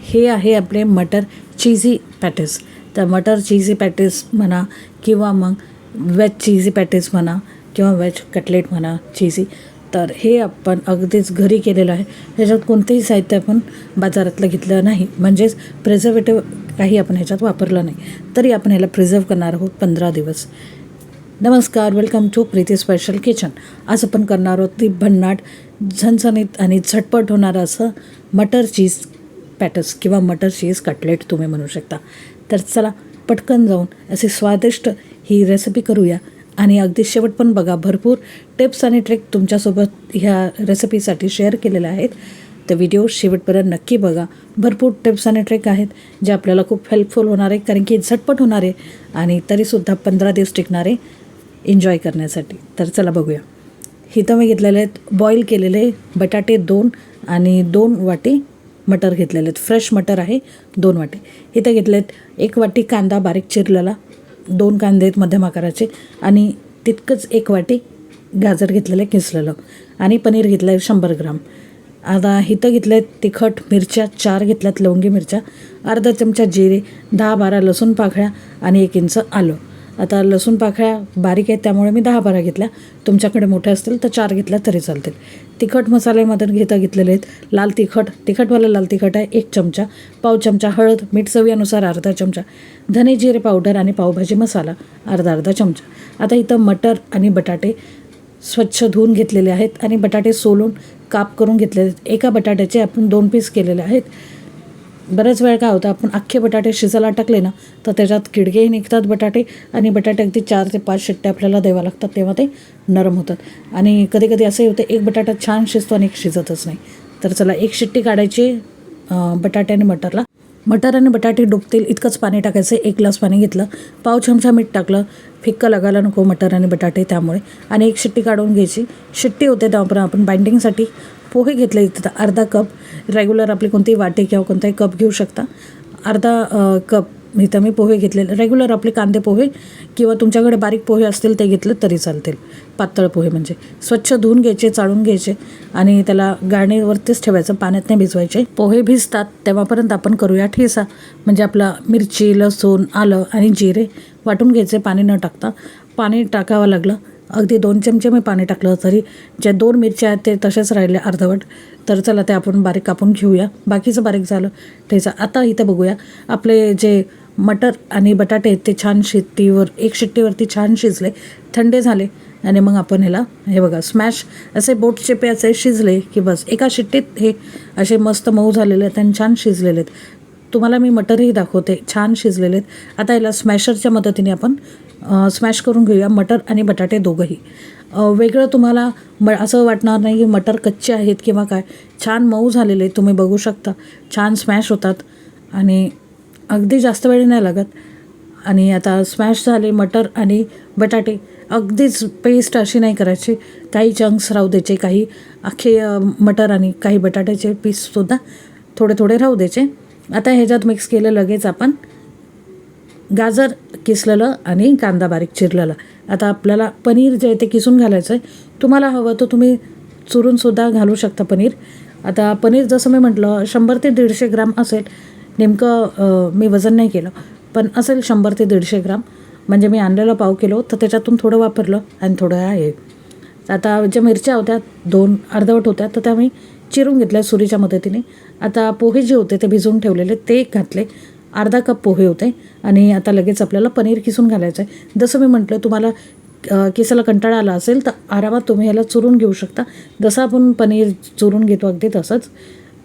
हे आहे आपले मटर चीझी पॅटीस. तर मटर चीझी पॅटीस म्हणा किंवा मग वेज चीझी पॅटीस म्हणा किंवा वेज कटलेट म्हणा चीझी, तर हे आपण अगदीच घरी केलेलं आहे. ह्याच्यात कोणतेही साहित्य आपण बाजारातलं घेतलं नाही, म्हणजेच प्रिझर्वेटिव्ह काही आपण ह्याच्यात वापरलं नाही, तरी आपण ह्याला प्रिझर्व करणार आहोत 15 दिवस. नमस्कार, welcome to Preeti special kitchen. आज आपण करणार आहोत ती भन्नाट, झणझणीत आणि झटपट होणारं असं मटर चीज पॅटीस किंवा मटर चीज कटलेट तुम्ही म्हणू शकता. तर चला पटकन जाऊन अशी स्वादिष्ट ही रेसिपी करूया. आणि अगदी शेवट पण बघा, भरपूर टिप्स आणि ट्रिक तुमच्यासोबत ह्या रेसिपीसाठी शेअर केलेल्या आहेत. तर व्हिडिओ शेवटपर्यंत नक्की बघा. भरपूर टिप्स आणि ट्रिक आहेत जे आपल्याला खूप हेल्पफुल होणार आहे, कारण की झटपट होणार आहे आणि तरीसुद्धा 15 दिवस टिकणारे एन्जॉय करण्यासाठी. तर चला बघूया. इथं मी घेतलेले आहेत बॉईल केलेले बटाटे 2 आणि 2 वाटी मटर घेतलेले आहेत. फ्रेश मटर आहे 2 वाटी. इथं घेतले आहेत 1 वाटी कांदा बारीक चिरलेला, 2 कांदे आहेत मध्यम आकाराचे, आणि तितकंच 1 वाटी गाजर घेतलेलं आहे किसलेलं, आणि पनीर घेतलं आहे 100 ग्राम. आता इथं घेतलं आहेत तिखट मिरच्या 4 घेतल्यात, लवंगी मिरच्या, अर्धा चमचा जिरे, 10-12 लसूण पाकळ्या आणि 1 इंच आलं. आता लसूण पाकळ्या बारीक आहेत त्यामुळे मी 10-12 घेतल्या. तुमच्याकडे मोठ्या असतील तर 4 घेतल्या तरी चालतील. तिखट मसाल्यामध्ये घेतलेले आहेत लाल तिखट, तिखटवाला लाल तिखट आहे 1 चमचा, पाव चमचा हळद, मीठ चवीनुसार अर्धा चमचा, धने जिरे पावडर आणि पावभाजी मसाला अर्धा चमचा. आता इथं मटर आणि बटाटे स्वच्छ धुवून घेतलेले आहेत आणि बटाटे सोलून काप करून घेतलेले आहेत. एका बटाट्याचे आपण 2 पीस केलेले आहेत. बऱ्याच वेळ काय होतं, आपण अख्खे बटाटे शिजायला टाकले ना तर त्याच्यात किडकेही निघतात बटाटे, आणि बटाटे अगदी 4 ते 5 शिट्ट्या आपल्याला द्याव्या लागतात, तेव्हा ते नरम होतात. आणि कधी कधी असंही होतं एक बटाटा छान शिजतो आणि एक शिजतच नाही. तर चला 1 शिट्टी काढायची बटाटे आणि मटरला. मटर आणि बटाटे डुबतील इतकंच पाणी टाकायचं. 1 ग्लास पाणी घेतलं, पाव चमचा मीठ टाकलं, फिक्कं लागायला नको मटर आणि बटाटे त्यामुळे, आणि 1 शिट्टी काढून घ्यायची. शिट्टी होते तेव्हा आपण बाइंडिंगसाठी पोहे घेतले. इथं अर्धा कप, रेग्युलर आपली कोणतीही वाटी किंवा कोणताही कप घेऊ शकता. अर्धा कप इथं मी पोहे घेतलेले, रेग्युलर आपले कांदे पोहे किंवा तुमच्याकडे बारीक पोहे असतील ते घेतले तरी चालतील. पातळ पोहे म्हणजे स्वच्छ धुवून घ्यायचे, चाळून घ्यायचे आणि त्याला गाळणीवरतीच ठेवायचं, पाण्यात नाही भिजवायचे. पोहे भिजतात तेव्हापर्यंत आपण करूया ठेचा. म्हणजे आपला मिरची, लसूण, आलं आणि जिरे वाटून घ्यायचे पाणी न टाकता. पाणी टाकावं लागलं, अगदी 2 चमचे मी पाणी टाकलं, तरी ज्या 2 मिरच्या आहेत ते तसेच राहिले अर्धवट. तर चला ते आपण बारीक कापून घेऊया. बाकीचं बारीक झालं ठेचा. आता इथं बघूया, आपले जे मटर आणि बटाटे आहेत ते छान 1 शिट्टीवरती छान शिजले, थंडे झाले, आणि मग आपण ह्याला हे बघा स्मॅश असे बोट चेपे असे शिजले की बस एका शिट्टीत हे असे मस्त मऊ झालेले आहेत आणि छान शिजलेले आहेत. तुम्हाला मी मटरही दाखवते, छान शिजलेले आहेत. आता याला स्मॅशरच्या मदतीने आपण स्मॅश करून घेऊया मटर आणि बटाटे दोघंही. वेगळं तुम्हाला असं वाटणार नाही की मटर कच्चे आहेत किंवा काय, छान मऊ झालेले तुम्ही बघू शकता, छान स्मॅश होतात आणि अगदी जास्त वेळ नाही लागत. आणि आता स्मॅश झाले मटर आणि बटाटे. अगदीच पेस्ट अशी नाही करायची, काही चंक्स राहू द्यायचे, काही अख्खे मटर आणि काही बटाट्याचे पीससुद्धा थोडे थोडे राहू द्यायचे. आता ह्याच्यात मिक्स केलं लगेच आपण गाजर किसलेलं आणि कांदा बारीक चिरलेला. आता आपल्याला पनीर जे आहे ते किसून घालायचं आहे. तुम्हाला हवं तर तुम्ही चुरूनसुद्धा घालू शकता पनीर. आता पनीर जसं मी म्हटलं 100 ते 150 ग्राम असेल. नेमकं मी वजन नाही केलं, पण असेल 100 ते 150 ग्राम. म्हणजे मी आणलेलं पाव किलो, तर त्याच्यातून थोडं वापरलं आणि थोडं आहे. आता ज्या मिरच्या होत्या 2 अर्धवट होत्या, तर त्या मी चिरून घेतल्या सुरीच्या मदतीने. आता पोहे जे होते ते भिजवून ठेवलेले ते घातले, अर्धा कप पोहे होते. आणि आता लगेच आपल्याला पनीर किसून घालायचं आहे. जसं मी म्हटलं, तुम्हाला किसायला कंटाळा आला असेल तर आरामात तुम्ही ह्याला चुरून घेऊ शकता, जसं आपण पनीर चुरून घेतो अगदी तसंच.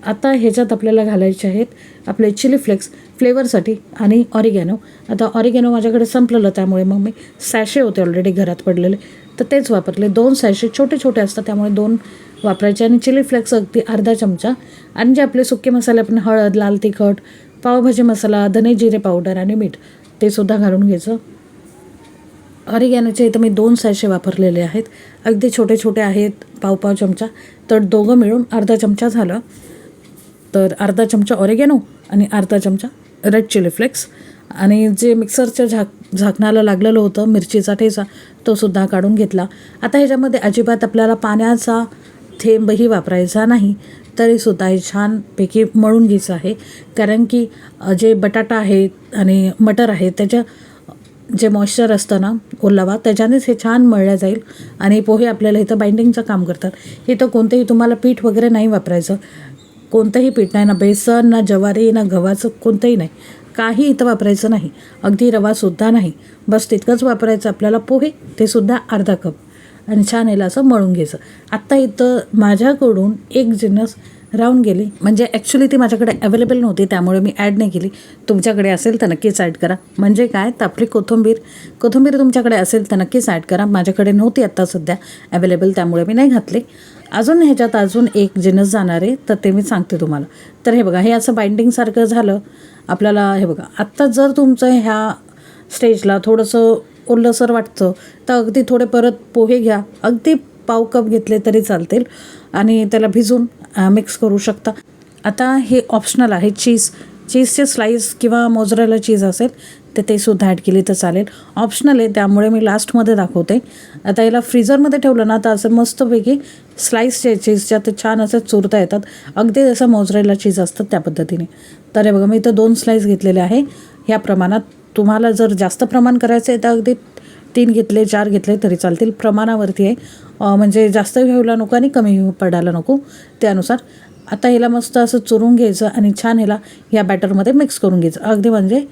आता ह्याच्यात आपल्याला घालायचे आहेत आपले चिली फ्लेक्स फ्लेवरसाठी आणि ऑरिगॅनो. आता ऑरिगॅनो माझ्याकडे संपलेलं, त्यामुळे मग मी सॅशे होते ऑलरेडी घरात पडलेले, तर तेच वापरले. 2 सॅशे छोटे छोटे असतात त्यामुळे 2 वापरायचे. आणि चिली फ्लेक्स अगदी अर्धा चमचा. आणि जे आपले सुके मसाले आपण हळद, लाल तिखट, पावभाजी मसाला, धने जिरे पावडर आणि मीठ ते सुद्धा घालून घ्यायचं. ऑरिगॅनोचे इथं मी 2 सॅशे वापरलेले आहेत, अगदी छोटे छोटे आहेत, पाव चमचा. तर दोघं मिळून अर्धा चमचा झालं. तर अर्धा चमचा ऑरिगॅनो आणि अर्धा चमचा रेड चिली फ्लेक्स. आणि जे मिक्सरच्या झाकणाला लागलेलं होतं मिरचीचा ठेचा, तो सुद्धा काढून घेतला. आता ह्याच्यामध्ये अजिबात आपल्याला पाण्याचा थेंबही वापरायचा नाही. तरीसुद्धा हे छानपैकी मळून घ्यायचं आहे. कारण की जे बटाटा आहे आणि मटर आहे त्याच्या जे मॉइश्चर असतं ना, ओलावा, त्याच्यानेच हे छान मळल्या जाईल आणि पोहे आपल्याला इथं बाइंडिंगचं काम करतात. इथं कोणतेही तुम्हाला पीठ वगैरे नाही वापरायचं, कोणतंही पीठ नाही, ना बेसन, ना ज्वारी, ना गव्हाचं, कोणतंही नाही, काही इथं वापरायचं नाही. अगदी रवासुद्धा नाही, बस तितकंच वापरायचं आपल्याला. पोहे ते सुद्धा अर्धा कप आणि छान याला असं मळून घ्यायचं. आत्ता इथं माझ्याकडून एक जिन्नस राहून गेली, म्हणजे ॲक्च्युली ती माझ्याकडे अवेलेबल नव्हती, त्यामुळे मी ॲड नाही केली. तुमच्याकडे असेल तर नक्कीच ॲड करा. म्हणजे काय, तर आपली कोथिंबीर तुमच्याकडे असेल तर नक्कीच ॲड करा. माझ्याकडे नव्हती आत्ता सध्या अवेलेबल, त्यामुळे मी नाही घातले. अजून ह्याच्यात अजून एक जिन्नस जाणार आहे, तर ते मी सांगते तुम्हाला. तर हे बघा, हे असं बाइंडिंगसारखं झालं आपल्याला. हे बघा, आत्ता जर तुमचं ह्या स्टेजला थोडंसं ओलसर वाटतं तर अगदी थोडे परत पोहे घ्या, अगदी पाव कप घेतले तरी चालतील आणि त्याला भिजून मिक्स करू शकता. आता हे ऑप्शनल आहे. चीजचे स्लाईस किंवा मोझरेला चीज असेल तर ते सुद्धा ॲड केली तर चालेल, ऑप्शनल आहे, त्यामुळे मी लास्टमध्ये दाखवते. आता याला फ्रीझरमध्ये ठेवलं ना तर असं मस्तपैकी स्लाईस जे चीजच्या ते छान असं चुरता येतात, अगदी जसं मोझरेला चीज असतं त्या पद्धतीने. तर हे बघा, मी इथं 2 स्लाईस घेतलेले आहे ह्या प्रमाणात. तुम्हाला जर जास्त प्रमाण करायचं आहे तर अगदी 3 घेतले, 4 घेतले तरी चालतील, प्रमाणावरती आहे. म्हणजे जास्त व्हायला नको आणि कमी पडायला नको, त्यानुसार. आता ह्याला मस्त असं चुरून घ्यायचं आणि छान ह्याला ह्या बॅटरमध्ये मिक्स करून घ्यायचं. अगदी म्हणजे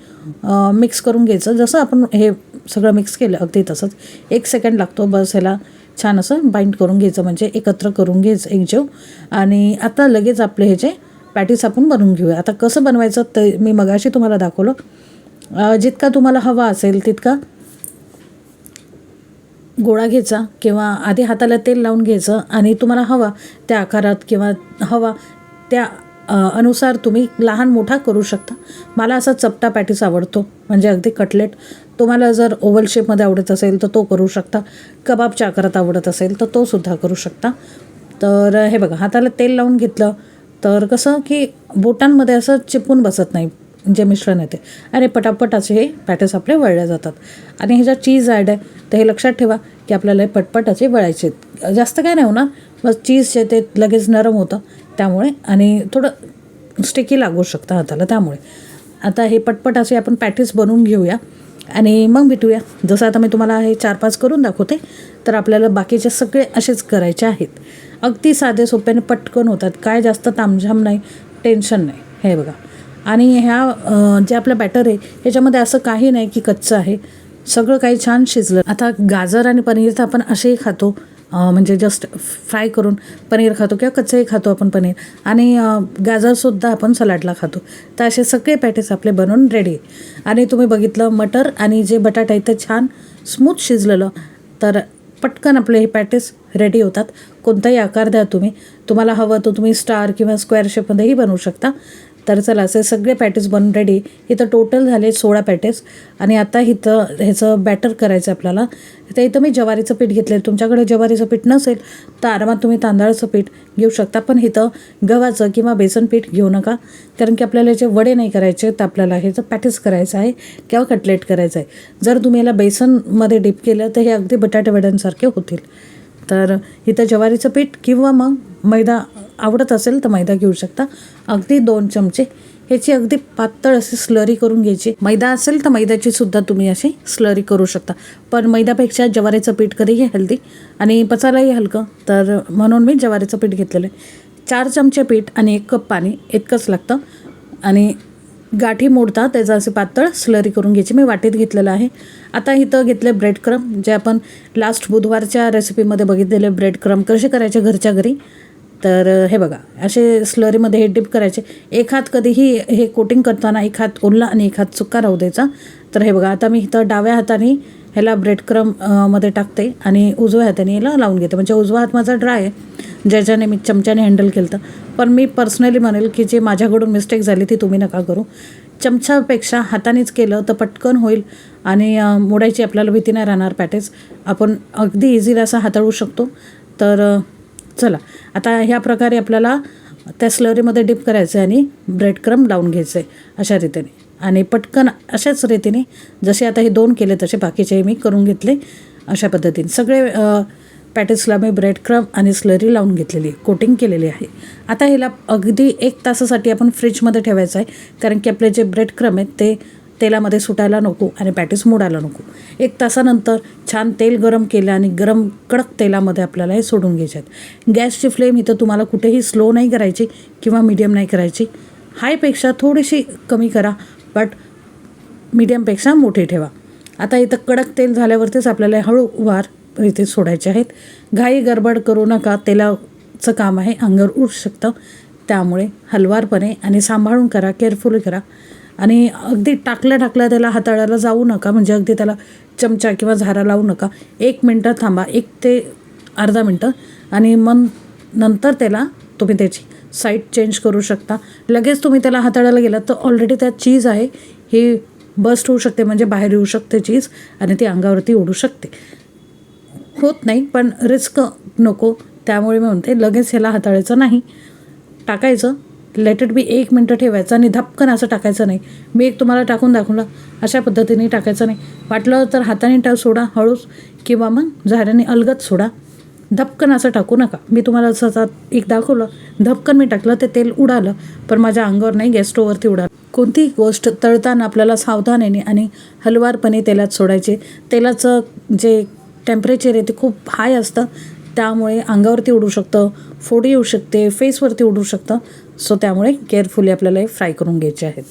मिक्स करून घ्यायचं, जसं आपण हे सगळं मिक्स केलं अगदी तसंच. 1 सेकंड लागतो बस ह्याला छान असं बाइंड करून घ्यायचं, म्हणजे एकत्र करून घ्यायचं एकजीव. आणि आता लगेच आपले ह्याचे पॅटीस आपण बनवून घेऊया. आता कसं बनवायचं ते मी मगाशी तुम्हाला दाखवलं. जितका तुम्हाला हवा असेल तितका गोळा घ्यायचा किंवा आधी हाताला तेल लावून घ्यायचं आणि तुम्हाला हवा त्या आकारात किंवा हवा त्या अनुसार तुम्ही लहान मोठा करू शकता. मला असा चपटा पॅटीस आवडतो, म्हणजे अगदी कटलेट. तुम्हाला जर ओव्हल शेपमध्ये आवडत असेल तर तो करू शकता, कबाबच्या आकारात आवडत असेल तर तो सुद्धा करू शकता. तर हे बघा, हाताला तेल लावून घेतलं तर कसं की बोटांमध्ये असं चिपून बसत नाही जे मिश्रण येते आणि पटापट असे हे पॅटीस आपले वळले जातात. आणि ह्याच्यात चीज ॲड आहे, तर हे लक्षात ठेवा की आपल्याला पटपट असे वळायचे. जास्त काय नाही होणार, बस चीज जे ते लगेच नरम होतं त्यामुळे, आणि थोडं स्टिकी लागू शकतं हाताला, त्यामुळे. आता हे पटपट असे आपण पॅटीस बनवून घेऊया आणि मग भेटूया. जसं आता मी तुम्हाला हे 4-5 करून दाखवते, तर आपल्याला बाकीचे सगळे असेच करायचे आहेत. अगदी साधे सोप्याने पटकन होतात, काय जास्त तामझाम नाही, टेन्शन नाही. हे बघा, आणि ह्या जे आपलं बॅटर आहे ह्याच्यामध्ये असं काही नाही की कच्चं आहे, सगळं काही छान शिजलं. आता गाजर आणि पनीर तर आपण असेही खातो, म्हणजे जस्ट फ्राय करून पनीर खातो किंवा कच्चंही खातो आपण पनीर, आणि गाजरसुद्धा आपण सलाडला खातो. तर असे सगळे पॅटीस आपले बनवून रेडी. आणि तुम्ही बघितलं मटर आणि जे बटाटा आहे ते छान स्मूथ शिजलेलं, तर पटकन आपले हे पॅटीस रेडी होतात. कोणताही आकार द्या तुम्ही, तुम्हाला हवं तर तुम्ही स्टार किंवा स्क्वेअर शेपमध्येही बनवू शकता. तर चला, असे सगळे पॅटीस बनून रेडी. इथं टोटल झाले 16 पॅटीस. आणि आता इथं ह्याचं बॅटर करायचं आपल्याला. तर इथं मी ज्वारीचं पीठ घेतलं आहे. तुमच्याकडे ज्वारीचं पीठ नसेल तर आरामात तुम्ही तांदळाचं पीठ घेऊ शकता, पण इथं गव्हाचं किंवा बेसन पीठ घेऊ नका, कारण की आपल्याला याचे वडे नाही करायचे, तर आपल्याला ह्याचं पॅटीस करायचं आहे किंवा कटलेट करायचं आहे. जर तुम्ही याला बेसनमध्ये डिप केलं तर हे अगदी बटाटे वड्यांसारखे होतील. तर इथं ज्वारीचं पीठ किंवा मग मैदा आवडत असेल तर मैदा घेऊ शकता. अगदी 2 चमचे ह्याची अगदी पातळ अशी स्लरी करून घ्यायची. मैदा असेल तर मैद्याची सुद्धा तुम्ही अशी स्लरी करू शकता, पण मैद्यापेक्षा ज्वारीचं पीठ कधीही हेल्दी आणि पचायलाही हलकं, तर म्हणून मी ज्वारीचं पीठ घेतलेलं आहे. 4 चमचे पीठ आणि 1 कप पाणी इतकंच लागतं. आणि गाठी मोडता त्याचं असे पातळ स्लरी करून घ्यायची. मी वाटीत घेतलेलं आहे. आता इथं घेतले ब्रेड क्रम, जे आपण लास्ट बुधवारच्या रेसिपीमध्ये बघितलेले ब्रेड क्रम कसे करायचे घरच्या घरी. तर हे बघा, असे स्लरीमध्ये हे डिप करायचे. एक हात कधीही हे कोटिंग करताना एक हात ओला आणि एक हात सुका राहू द्यायचा. तर हे बघा, आता मी इथं डाव्या हाताने ह्याला ब्रेड क्रम मध्ये टाकते आणि उजव्या हाताने याला लावून घेते. म्हणजे उजवा हात माझा ड्राय आहे, ज्याच्याने मी चमच्याने हँडल केलं होतं. पण मी पर्सनली म्हणेल की जे माझ्याकडून मिस्टेक झाली ती तुम्ही नका करू. चमच्यापेक्षा हातानेच केलं तर पटकन होईल आणि मोडायची आपल्याला भीती नाही राहणार. पॅटीस आपण अगदी इझीला असा हाताळू शकतो. तर चला, आता ह्या प्रकारे आपल्याला त्या स्लरीमध्ये डिप करायचं आहे आणि ब्रेड क्रम लावून घ्यायचं आहे अशा रीतीने. आणि पटकन अशाच रीतीने जसे आता हे 2 केले तसे बाकीचे मी करून घेतले अशा पद्धतीने. सगळे पॅटिसला मी ब्रेड क्रम आणि स्लरी लावून घेतलेली आहे, कोटिंग केलेली आहे. आता ह्याला अगदी 1 तासासाठी आपण फ्रीजमध्ये ठेवायचं आहे, कारण की आपले जे ब्रेड क्रम आहेत ते तेलामध्ये सुटायला नको आणि पॅटिस मोडायला नको. 1 तासानंतर छान तेल गरम केलं आणि गरम कडक तेलामध्ये आपल्याला हे सोडून घ्यायचे आहेत. गॅसची फ्लेम इथं तुम्हाला कुठेही स्लो नाही करायची किंवा मीडियम नाही करायची. हायपेक्षा थोडीशी कमी करा, बट मीडियमपेक्षा मोठी ठेवा. आता इथं कडक तेल झाल्यावरतीच आपल्याला हळूवार इथे सोडायचे आहेत. घाई गडबड करू नका, तेलाचं काम आहे, अंगावर उडू शकतं. त्यामुळे हलवारपणे आणि सांभाळून करा, केअरफुली करा. आणि अगदी टाकल्या त्याला हाताळायला जाऊ नका, म्हणजे अगदी त्याला चमचा किंवा झारा लावू नका. 1 मिनटं थांबा, 1 ते अर्धा मिनटं, आणि मग नंतर त्याला तुम्ही त्याची साईड चेंज करू शकता. लगेच तुम्ही त्याला हाताळायला गेलात तर ऑलरेडी त्यात चीज आहे, ही बस्ट होऊ शकते, म्हणजे बाहेर येऊ शकते चीज आणि ती अंगावरती उडू शकते. होत नाही, पण रिस्क नको, त्यामुळे मी म्हणते लगेच ह्याला हाताळायचं नाही. टाकायचं, लेट इट बी 1 मिनटं ठेवायचं आणि धपकन असं टाकायचं नाही. मी एक तुम्हाला टाकून दाखवलं, अशा पद्धतीने टाकायचं नाही. वाटलं तर हाताने सोडा हळूच, किंवा मग झाऱ्याने अलगद सोडा. धपकन असं टाकू नका. मी तुम्हाला असं एक दाखवलं, धपकन मी टाकलं, ते तेल उडालं, पण माझ्या अंगावर नाही, गॅस स्टोवरती उडालं. कोणतीही गोष्ट तळताना आपल्याला सावधानीने आणि हलवारपणे तेलात सोडायचे. तेलाचं जे टेम्परेचर आहे ते खूप हाय असतं, त्यामुळे अंगावरती उडू शकतं, फोडी येऊ शकते, फेसवरती उडू शकतं. सो त्यामुळे केअरफुली आपल्याला हे फ्राय करून घ्यायचे आहेत.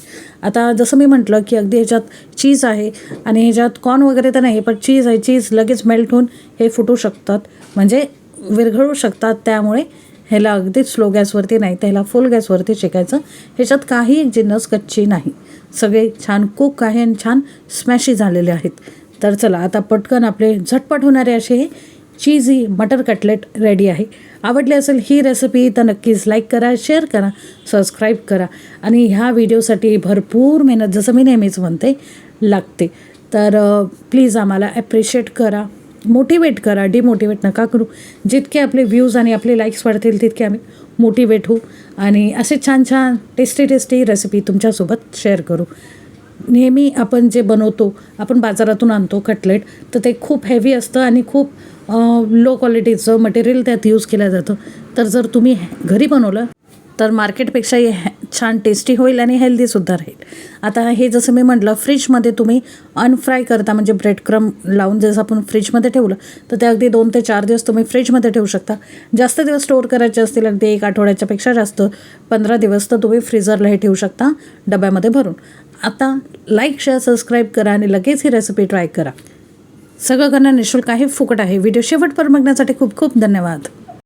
आता जसं मी म्हटलं की अगदी ह्याच्यात चीज आहे आणि ह्याच्यात कॉर्न वगैरे तर नाही, पण चीज आहे. चीज लगेच मेल्ट होऊन हे फुटू शकतात, म्हणजे विरघळू शकतात. त्यामुळे ह्याला अगदी स्लो गॅसवरती नाही, तर ह्याला फुल गॅसवरती शेकायचं. ह्याच्यात काही जिन्नस कच्ची नाही, सगळे छान कुक आहे आणि छान स्मॅशी झालेले आहेत. तर चला आता पटकन आपले झटपट होणारे असे हे चीझी मटर कटलेट रेडी आहे. आवडली असेल ही रेसिपी तर नक्कीच लाईक करा, शेअर करा, सबस्क्राईब करा. आणि ह्या व्हिडिओसाठी भरपूर मेहनत, जसं मी नेहमीच म्हणते, लागते. तर प्लीज आम्हाला ॲप्रिशिएट करा, मोटिवेट करा, डिमोटिवेट नका करू. जितके आपले व्ह्यूज आणि आपले लाईक्स वाढतील तितके आम्ही मोटिवेट होऊ आणि असे छान छान टेस्टी रेसिपी तुमच्यासोबत शेअर करू. नेहमी आपण जे बनवतो, आपण बाजारातून आणतो कटलेट, तर ते खूप हेवी असतं आणि खूप लो क्वालिटीचं मटेरियल त्यात यूज केलं जातं. तर जर तुम्ही घरी बनवलं तर मार्केटपेक्षाही छान टेस्टी होईल आणि हेल्दीसुद्धा राहील. आता हे जसं मी म्हटलं, फ्रीजमध्ये तुम्ही अनफ्राय करता, म्हणजे ब्रेड क्रम लावून जसं आपण फ्रीजमध्ये ठेवलं तर ते अगदी 2 ते 4 दिवस तुम्ही फ्रीजमध्ये ठेवू शकता. जास्त दिवस स्टोअर करायचे असतील, अगदी 1 आठवड्याच्यापेक्षा जास्त, 15 दिवस, तर तुम्ही फ्रीझरला हे ठेवू शकता डब्यामध्ये भरून. आता लाईक, शेअर, सबस्क्राईब करा आणि लगेच ही रेसिपी ट्राय करा. सगळं करणं निःशुल्क आहे, फुकट आहे. व्हिडिओ शेवटपर्यंत बघण्यासाठी खूप खूप धन्यवाद.